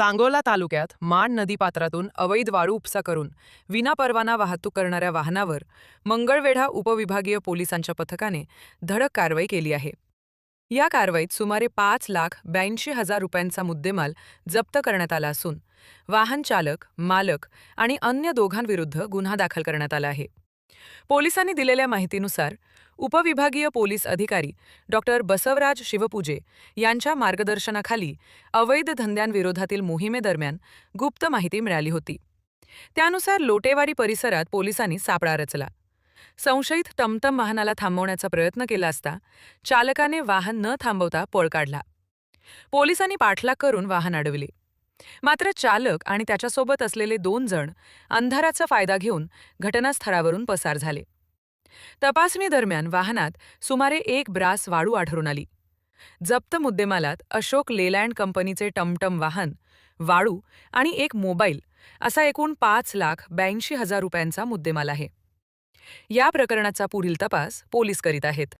सांगोला तालुक्यात माण नदीपात्रातून अवैध वाळू उपसा करून विनापरवाना वाहतूक करणाऱ्या वाहनावर मंगळवेढा उपविभागीय पोलिसांच्या पथकाने धडक कारवाई केली आहे. या कारवाईत सुमारे 5,82,000 रुपयांचा मुद्देमाल जप्त करण्यात आला असून वाहन चालक, मालक आणि अन्य दोघांविरुद्ध गुन्हा दाखल करण्यात आला आहे. पोलिसांनी दिलेल्या माहितीनुसार उपविभागीय पोलीस अधिकारी डॉक्टर बसवराज शिवपूजे यांच्या मार्गदर्शनाखाली अवैध धंद्यांविरोधातील मोहिमेदरम्यान गुप्त माहिती मिळाली होती. त्यानुसार लोटेवाडी परिसरात पोलिसांनी सापळा रचला. संशयित टमटम वाहनाला थांबवण्याचा प्रयत्न केला असता चालकाने वाहन न थांबवता पळ काढला. पोलिसांनी पाठलाग करून वाहन अडवले. मात्र चालक आणि त्याच्यासोबत असलेले 2 जण अंधाराचा फायदा घेऊन घटनास्थळावरून पसार झाले. तपासणी दरम्यान वाहनात सुमारे 1 ब्रास वाळू आढळून आली. जप्त मुद्देमालात अशोक लेलँड कंपनीचे टमटम वाहन, वाळू आणि एक मोबाईल असा एकूण 5,82,000 रुपयांचा मुद्देमाल आहे. या प्रकरणाचा पुढील तपास पोलीस करीत आहेत.